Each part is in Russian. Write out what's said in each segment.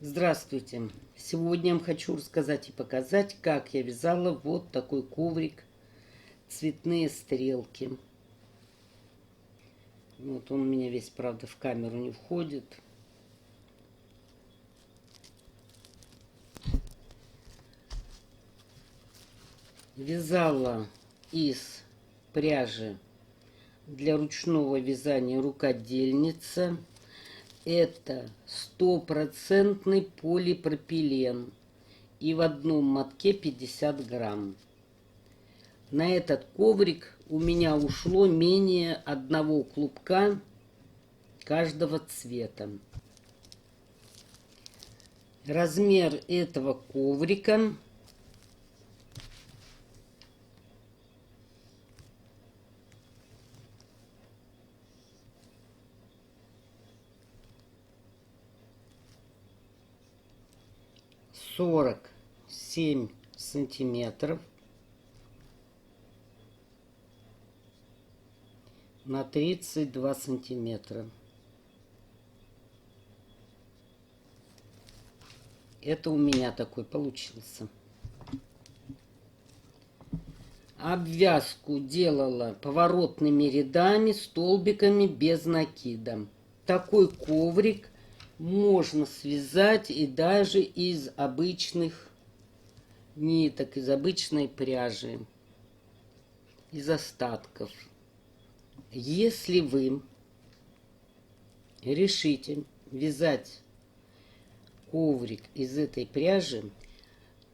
Здравствуйте! Сегодня я вам хочу рассказать и показать, как я вязала вот такой коврик «Цветные стрелки». Вот он у меня весь, правда, в камеру не входит. Вязала из пряжи для ручного вязания рукодельница. Это стопроцентный полипропилен. И в одном мотке 50 грамм. На этот коврик у меня ушло менее одного клубка каждого цвета. Размер этого коврика 47 сантиметров на 32 сантиметра. Это у меня такой получился. Обвязку делала поворотными рядами, столбиками без накида. Такой коврик можно связать и даже из обычных ниток, из обычной пряжи, из остатков. Если вы решите вязать коврик из этой пряжи,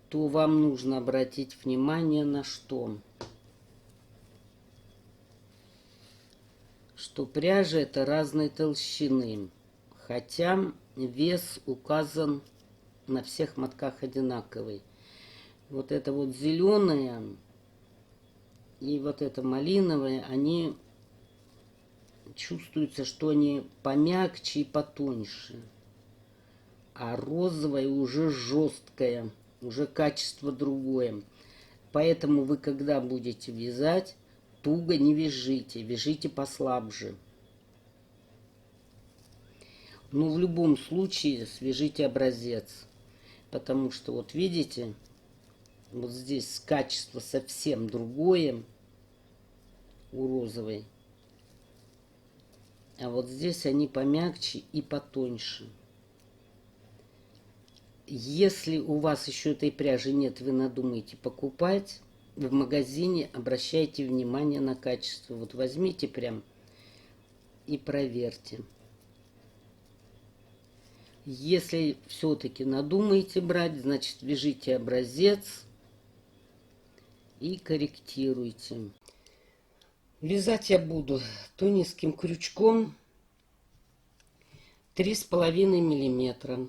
то вам нужно обратить внимание на что? Что пряжа это разной толщины, хотя вес указан на всех мотках одинаковый. Вот это вот зеленая и вот это малиновое, они чувствуется, что они помягче и потоньше. А розовая уже жесткая, уже качество другое. Поэтому вы, когда будете вязать, туго не вяжите, вяжите послабже. Но в любом случае свяжите образец. Потому что вот видите, вот здесь качество совсем другое у розовой. А вот здесь они помягче и потоньше. Если у вас еще этой пряжи нет, вы надумаете покупать, в магазине обращайте внимание на качество. Вот возьмите прям и проверьте. Если все-таки надумаете брать, значит вяжите образец и корректируйте. Вязать я буду тунисским крючком 3,5 миллиметра.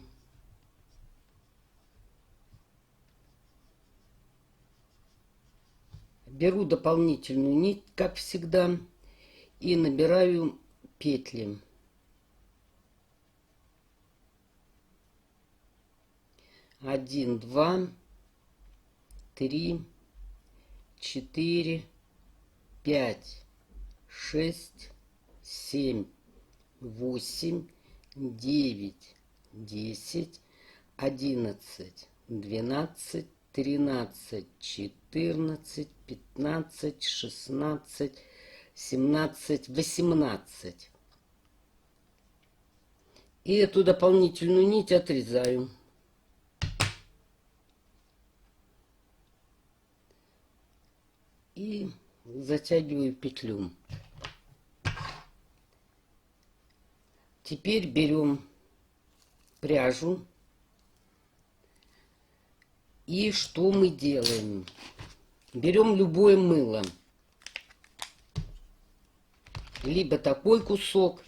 Беру дополнительную нить, как всегда, и набираю петли. Один, два, три, четыре, 5, 6, 7, 8, 9, 10, 11, 12, 13, 14, 15, 16, 17, 18. И эту дополнительную нить отрезаю. И затягиваю петлю. Теперь берем пряжу. И что мы делаем? Берем любое мыло. Либо такой кусок,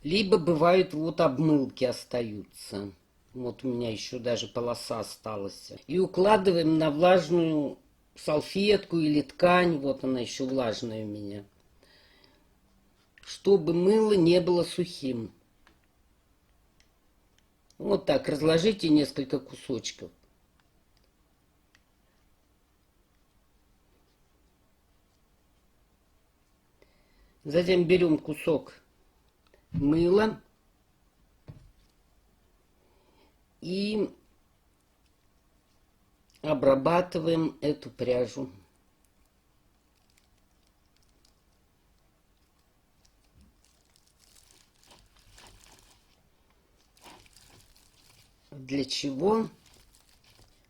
либо бывают вот обмылки остаются. Вот у меня еще даже полоса осталась. И укладываем на влажную салфетку или ткань, вот она еще влажная у меня, чтобы мыло не было сухим. Вот так разложите несколько кусочков. Затем берем кусок мыла и обрабатываем эту пряжу. Для чего?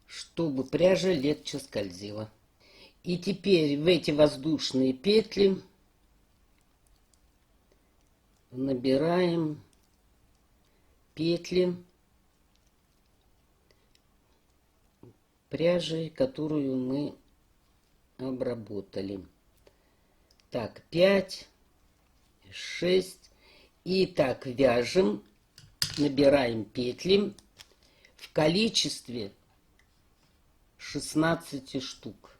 Чтобы пряжа легче скользила. И теперь в эти воздушные петли набираем петли пряжи, которую мы обработали. Так, 5, 6. И так вяжем, набираем петли в количестве 16 штук.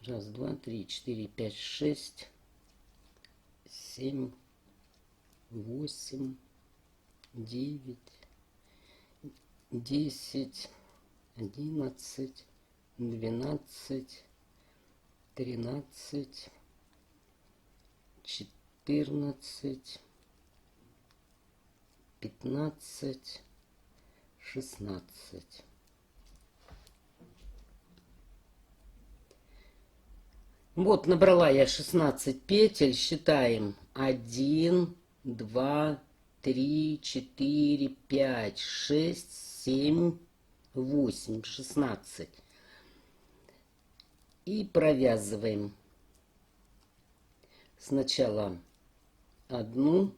Раз, два, три, четыре, пять, шесть, 7, 8, 9, 10, 11, 12, 13, 14, 15, 16. Вот набрала я 16 петель. Считаем. 1, 2, 3, 4, 5, 6, 7, 8, 16. И провязываем. Сначала одну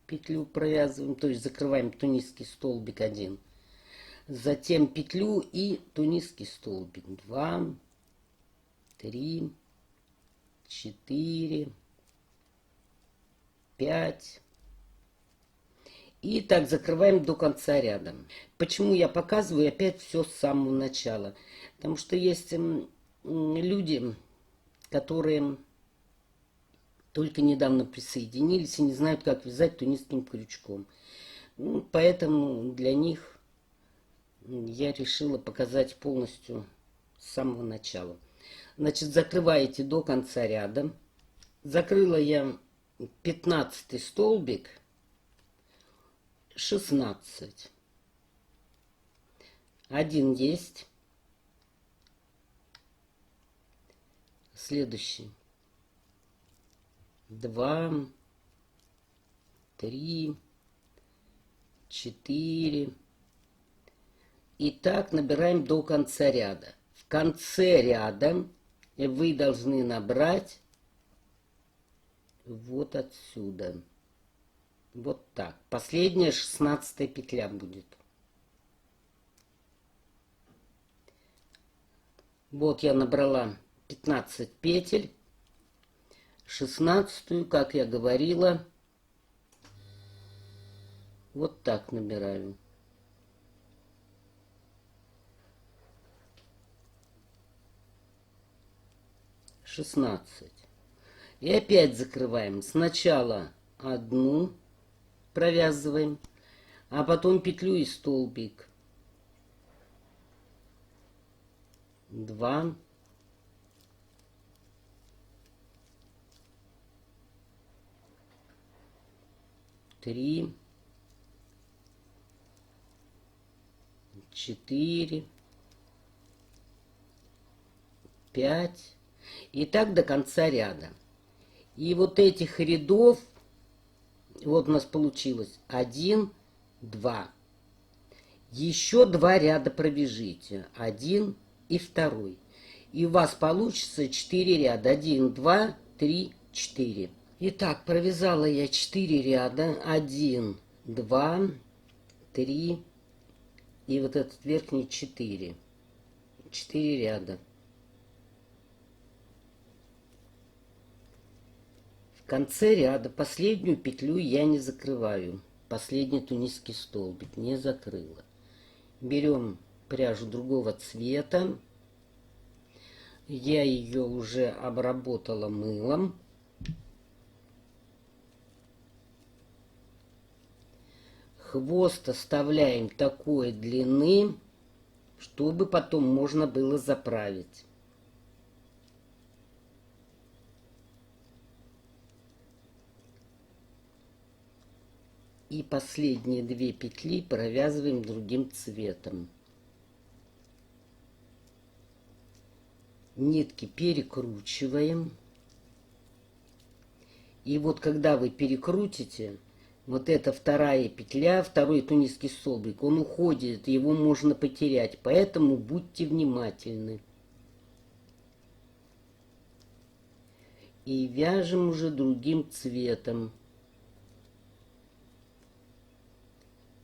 петлю провязываем, то есть закрываем тунисский столбик 1. Затем петлю и тунисский столбик 2, 3, 4, 5. И так закрываем до конца ряда. Почему я показываю опять все с самого начала? Потому что есть люди, которые только недавно присоединились и не знают, как вязать тунисским крючком. Поэтому для них я решила показать полностью с самого начала. Значит, закрываете до конца ряда. Закрыла я 15 столбик, 16. Один есть. Следующий. 2, 3, 4. И так набираем до конца ряда. В конце ряда вы должны набрать вот отсюда. Вот так. Последняя 16 петля будет. Вот я набрала 15 петель. 16, как я говорила, вот так набираю. Шестнадцать. И опять закрываем. Сначала одну провязываем, а потом петлю и столбик. 2, 3, 4, 5. И так до конца ряда. И вот этих рядов, вот у нас получилось 1, 2. Еще 2 ряда пробежите. 1 и 2. И у вас получится 4 ряда. 1, 2, 3, 4. Итак, провязала я 4 ряда. 1, 2, 3 и вот этот верхний 4. 4 ряда. В конце ряда последнюю петлю я не закрываю. Последний тунисский столбик не закрыла. Берем пряжу другого цвета. Я ее уже обработала мылом. Хвост оставляем такой длины, чтобы потом можно было заправить. И последние 2 петли провязываем другим цветом. Нитки перекручиваем. И вот когда вы перекрутите, вот эта вторая петля, второй тунисский столбик, он уходит, его можно потерять. Поэтому будьте внимательны. И вяжем уже другим цветом.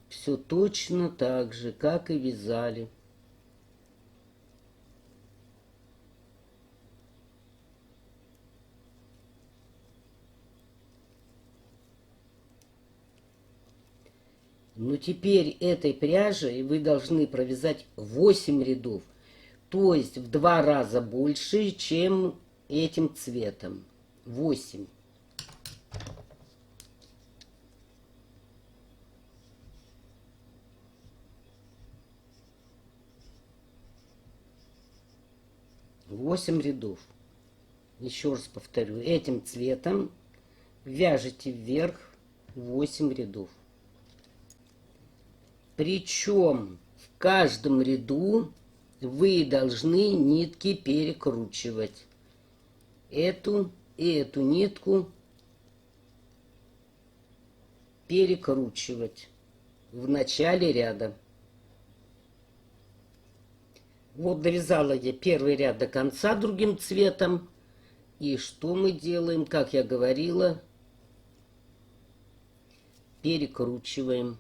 Все точно так же, как и вязали. Но теперь этой пряжей вы должны провязать 8 рядов. То есть в 2 раза больше, чем этим цветом. 8. Восемь рядов. Еще раз повторю. Этим цветом вяжете вверх 8 рядов. Причем в каждом ряду вы должны нитки перекручивать. Эту и эту нитку перекручивать в начале ряда. Вот довязала я первый ряд до конца другим цветом. И что мы делаем, как я говорила, перекручиваем.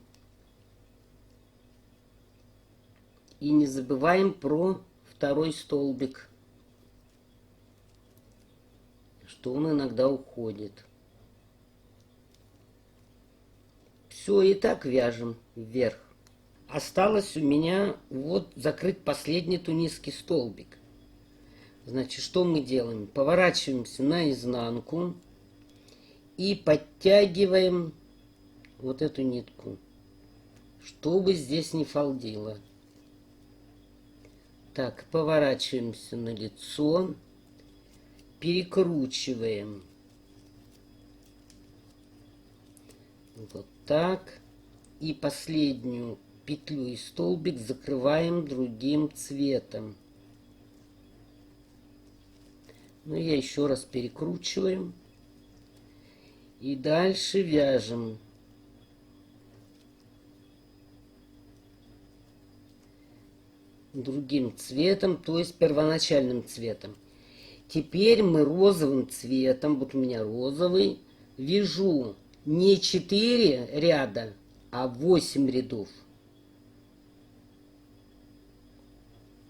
И не забываем про второй столбик, что он иногда уходит. Все, и так вяжем вверх. Осталось у меня вот закрыть последний тунисский столбик. Значит, что мы делаем? Поворачиваемся наизнанку и подтягиваем вот эту нитку, чтобы здесь не фалдило. Так, поворачиваемся на лицо, перекручиваем. Вот так. И последнюю петлю и столбик закрываем другим цветом. Ну, я еще раз перекручиваю. И дальше вяжем. Другим цветом, то есть первоначальным цветом. Теперь мы розовым цветом, вот у меня розовый, вяжу не 4 ряда, а 8 рядов.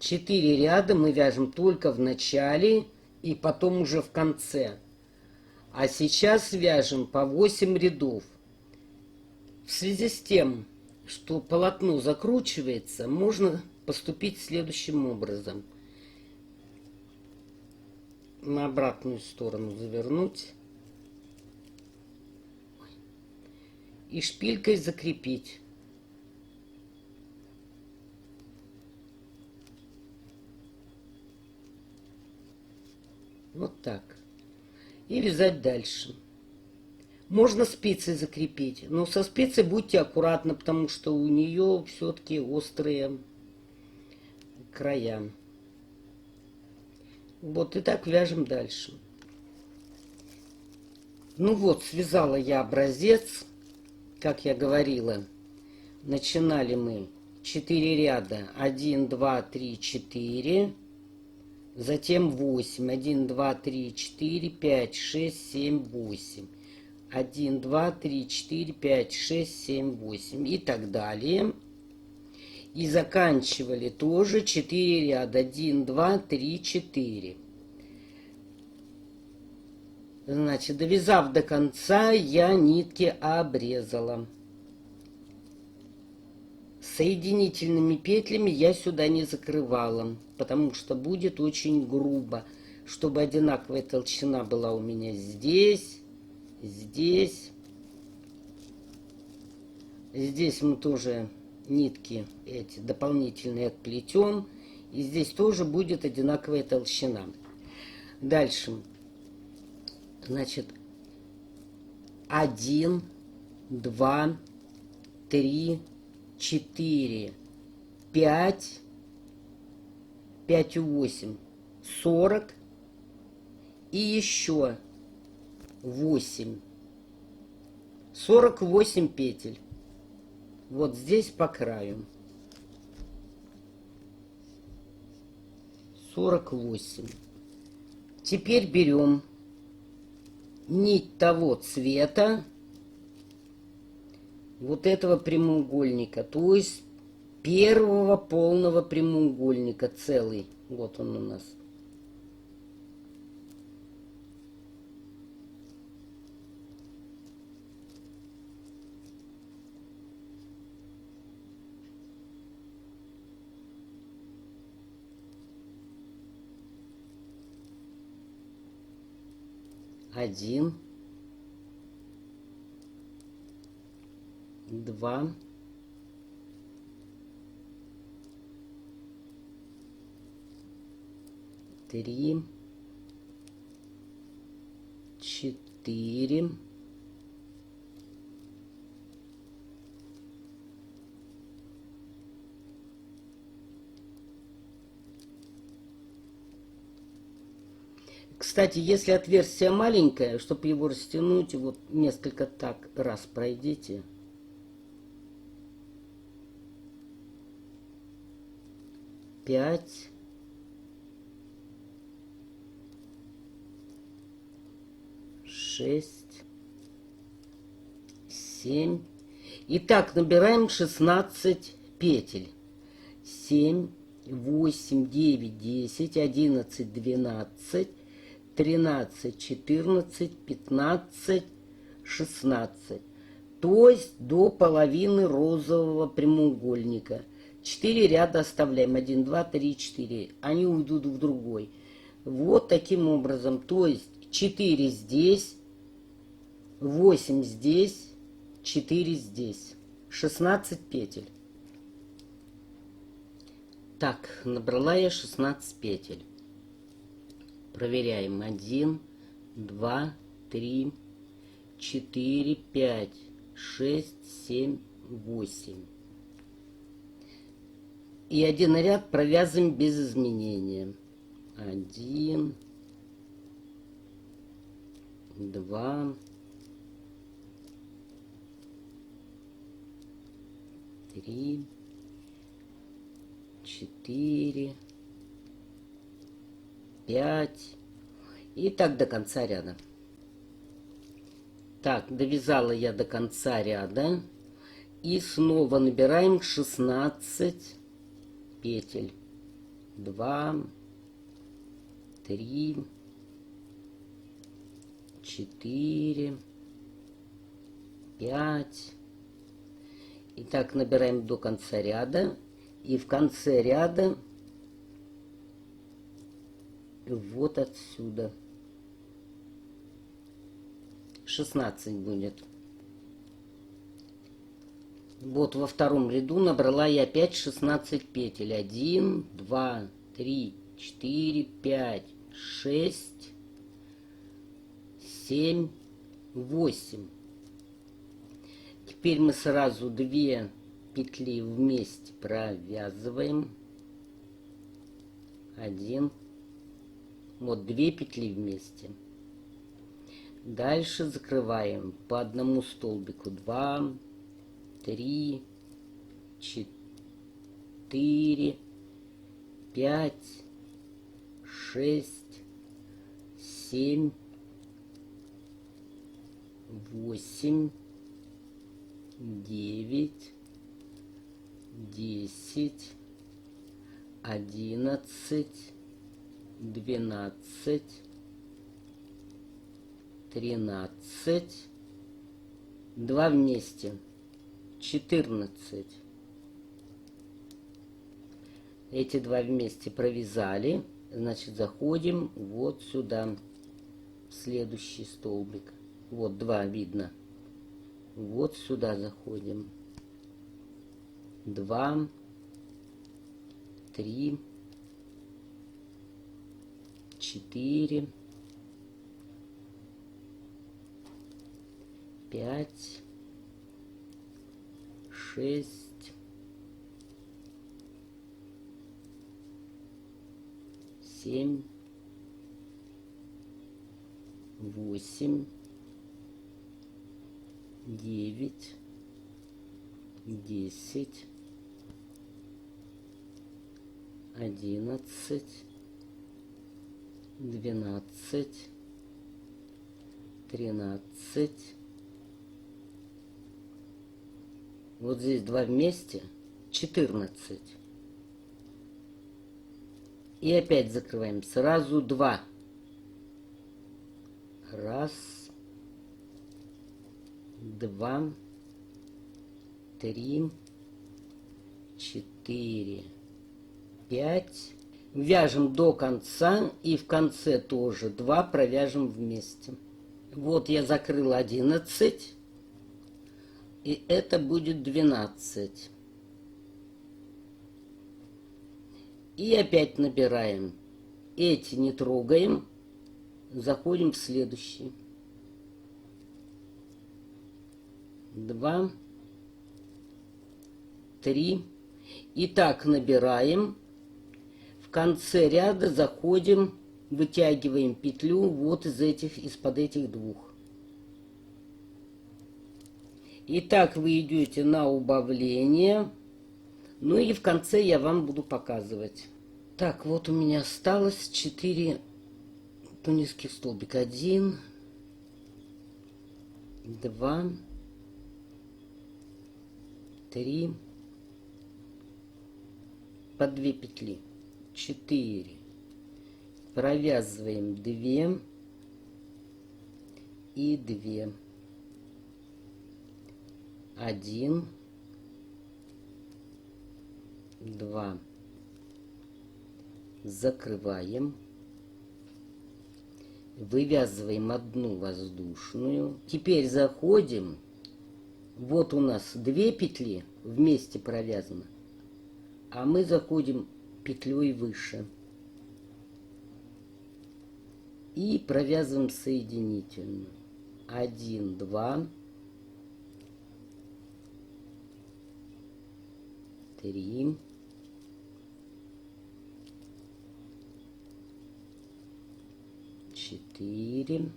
4 ряда мы вяжем только в начале и потом уже в конце. А сейчас вяжем по 8 рядов. В связи с тем, что полотно закручивается, можно поступить следующим образом. На обратную сторону завернуть и шпилькой закрепить. Вот так. И вязать дальше. Можно спицей закрепить, но со спицей будьте аккуратны, потому что у нее все-таки острые края. Вот и так вяжем дальше. Ну вот, связала я образец, как я говорила. Начинали мы 4 ряда, 1, 2, 3, 4, затем 8, 1, 2, 3, 4, 5, 6, 7, 8, 1, 2, 3, 4, 5, 6, 7, 8 и так далее. И заканчивали тоже 4 ряда, 1, 2, 3, 4. Значит, довязав до конца, я нитки обрезала. Соединительными петлями я сюда не закрывала, потому что будет очень грубо. Чтобы одинаковая толщина была у меня здесь, здесь. Здесь мы тоже нитки эти дополнительные отплетем. И здесь тоже будет одинаковая толщина. Дальше. Значит, 1, 2, 3, 4, 5, 5 и 8, 40 и еще 8. 48 петель. Вот здесь по краю. 48. Теперь берем нить того цвета, вот этого прямоугольника, то есть первого полного прямоугольника, целый. Вот он у нас. Один, два, три, четыре, кстати, если отверстие маленькое, чтобы его растянуть, вот несколько так раз пройдите. Пять. 6, 7. Итак, набираем 16 петель. 7, 8, 9, 10, 11, 12, 13, 14, 15, 16. То есть до половины розового прямоугольника. 4 ряда оставляем. 1, 2, 3, 4. Они уйдут в другой. Вот таким образом. То есть 4 здесь, 8 здесь, 4 здесь. 16 петель. Так, набрала я 16 петель. Проверяем. 1, 2, 3, 4, 5, 6, 7, 8. И один ряд провязываем без изменения. 1, 2, 3, 4, 5. И так до конца ряда. Так, довязала я до конца ряда. И снова набираем 16 петель. 2, 3, 4, 5. Итак, набираем до конца ряда. И в конце ряда вот отсюда 16 будет. Вот во втором ряду набрала я опять 16 петель. 1, 2, 3, 4, 5, 6, 7, 8. Теперь мы сразу 2 петли вместе провязываем. 1. Вот 2 петли вместе. Дальше закрываем по одному столбику. 2, 3, 4, 5, 6, 7, 8, 9, 10, 11, 12, 13, 2 вместе, 14. Эти 2 вместе провязали, значит, заходим вот сюда, в следующий столбик. Вот 2 видно. Вот сюда заходим. 2, 3, 4, 5, 6, 7, 8, 9, 10, 11, 12, 13. Вот здесь 2 вместе, 14. И опять закрываем. Сразу 2. Раз, 2, 3, 4, 5. Вяжем до конца и в конце тоже 2 провяжем вместе. Вот я закрыла 11. И это будет 12. И опять набираем. Эти не трогаем. Заходим в следующий. 2, 3. И так набираем. В конце ряда заходим, вытягиваем петлю вот из-под этих 2. И так вы идете на убавление. Ну и в конце я вам буду показывать. Так, вот у меня осталось 4 тунисских столбика. 1, 2, 3, по 2 петли. 4. Провязываем 2 и 2. 1, 2. Закрываем. Вывязываем 1 воздушную. Теперь заходим. Вот у нас 2 петли вместе провязаны. А мы заходим петлей выше. И провязываем соединительную. 1, 2, 3, 4,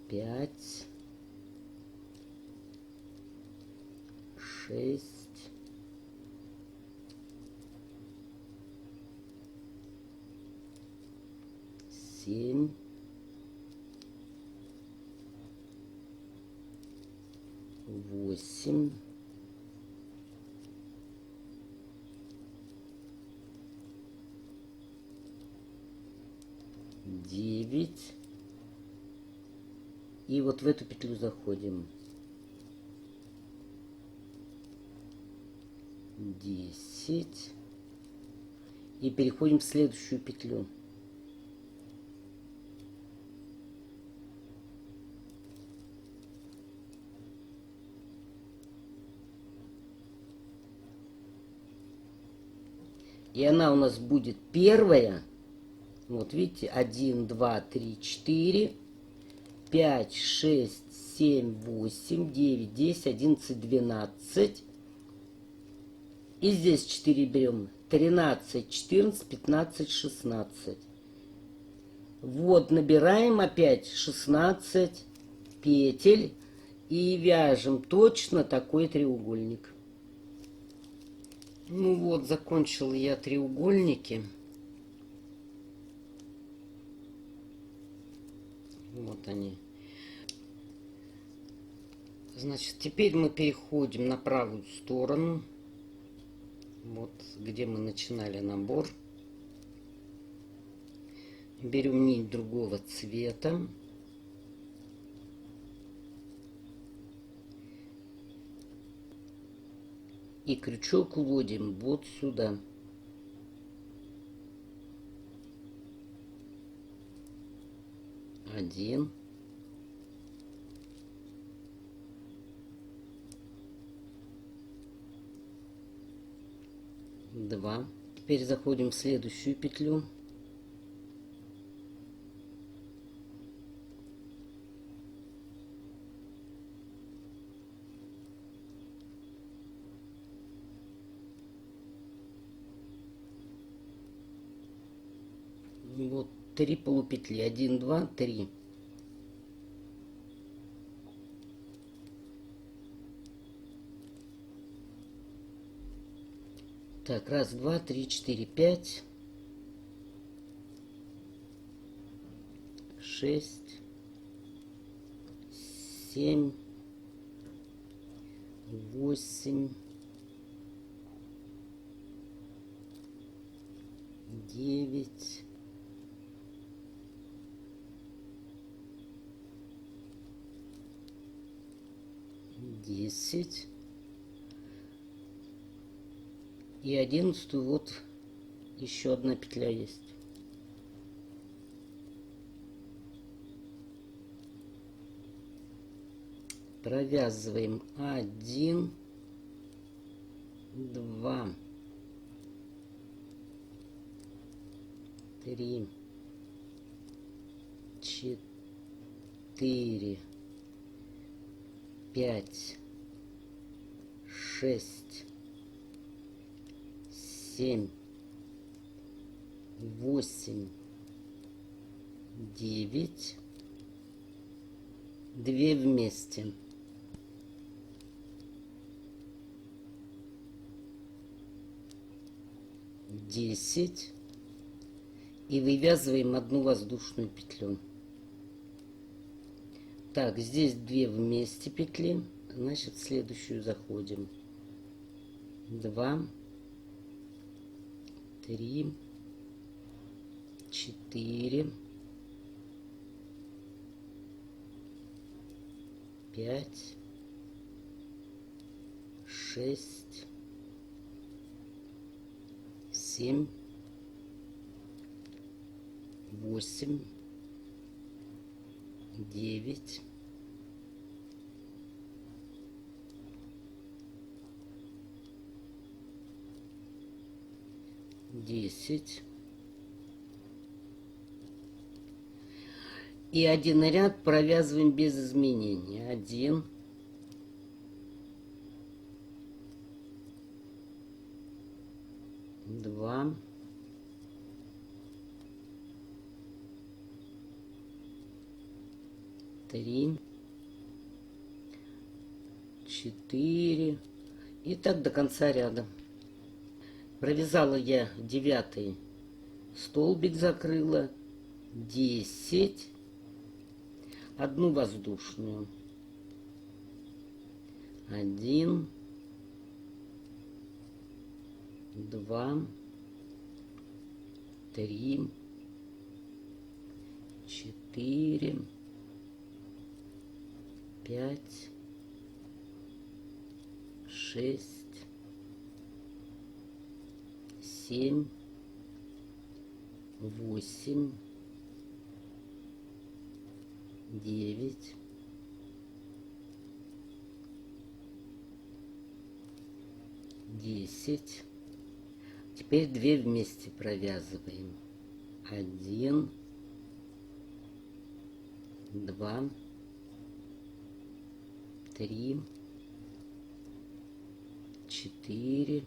5, 6, 7, 8, 9. И вот в эту петлю заходим. 10. И переходим в следующую петлю. И она у нас будет первая. Вот видите, 1, 2, 3, 4, 5, 6, 7, 8, 9, 10, 11, 12. И здесь 4 берем. 13, 14, 15, 16. Вот набираем опять 16 петель и вяжем точно такой треугольник. Ну вот, закончила я треугольники. Вот они. Значит, теперь мы переходим на правую сторону. Вот где мы начинали набор. Берем нить другого цвета. И крючок вводим вот сюда. Один. Два. Теперь заходим в следующую петлю. Вот 3 полупетли. 1, 2, 3. Так, раз, два, три, четыре, пять, 6, 7, 8, 9, 10 и 11. Вот еще одна петля есть. Провязываем 1, 2, 3, 4, 5, 6, 7, 8, 9, 2 вместе. Десять. И вывязываем одну воздушную петлю. Так, здесь 2 вместе петли. Значит, в следующую заходим. 2, 3, 4, 5, 6, 7, 8, 9, 10. И один ряд провязываем без изменения. 1, 2, 3, 4. И так до конца ряда. Провязала я 9 столбик, закрыла 10, одну воздушную. 1, 2, 3, 4, 5, 6, 7, 8, 9, 10. Теперь 2 вместе провязываем. 1, 2, 3, 4,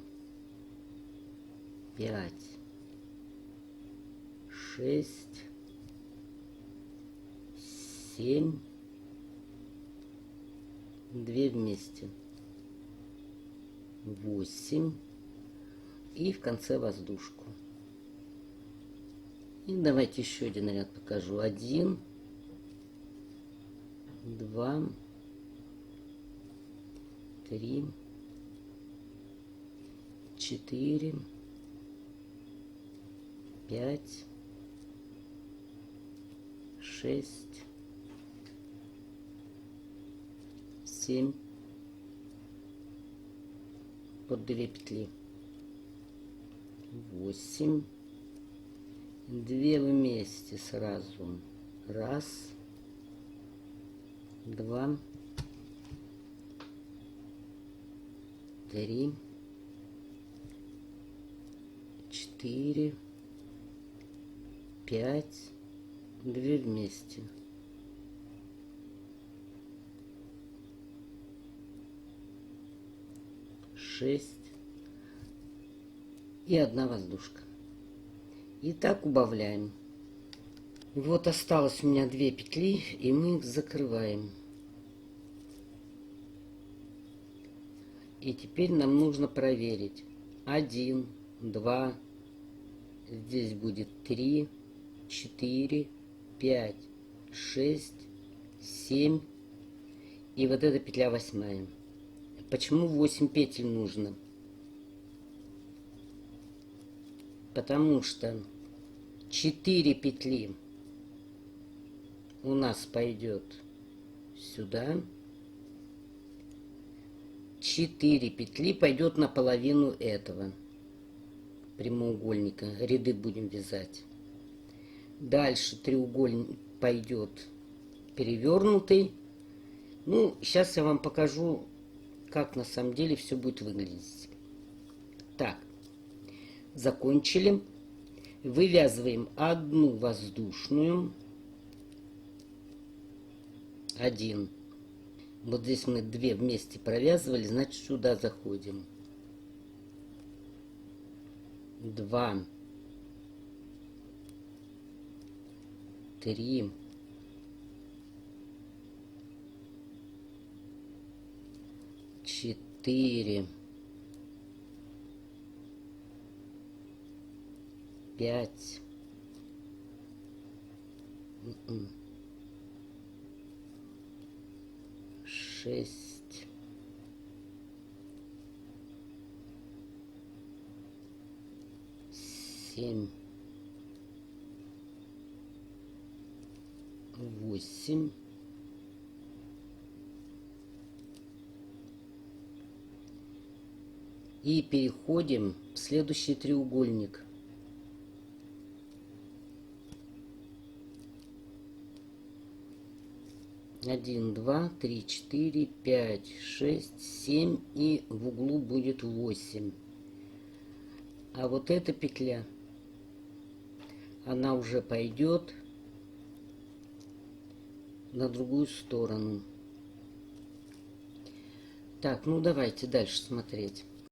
5, 6, 7, 2 вместе, 8 и в конце воздушку. И давайте еще один ряд покажу. 1, 2, 3, 4, 5, 6, 7, под 2 петли, 8, 2 вместе сразу. 1, 2, 3, 4, 5, 2 вместе. 6 и 1 воздушка. И так убавляем. Вот осталось у меня 2 петли, и мы их закрываем. И теперь нам нужно проверить. 1, 2, здесь будет 3, 4, 5, 6, 7. И вот эта петля 8. Почему 8 петель нужно? Потому что 4 петли у нас пойдет сюда. 4 петли пойдет на половину этого прямоугольника. Ряды будем вязать. Дальше треугольник пойдет перевернутый. Ну, сейчас я вам покажу, как на самом деле все будет выглядеть. Так, закончили. Вывязываем одну воздушную. 1. Вот здесь мы 2 вместе провязывали, значит сюда заходим. 2, 3, 4, 5, 6, 7, 8, 9. И переходим в следующий треугольник. Один, два, три, четыре, пять, шесть, 7, и в углу будет 8. А вот эта петля, она уже пойдет на другую сторону. Так, ну давайте дальше смотреть.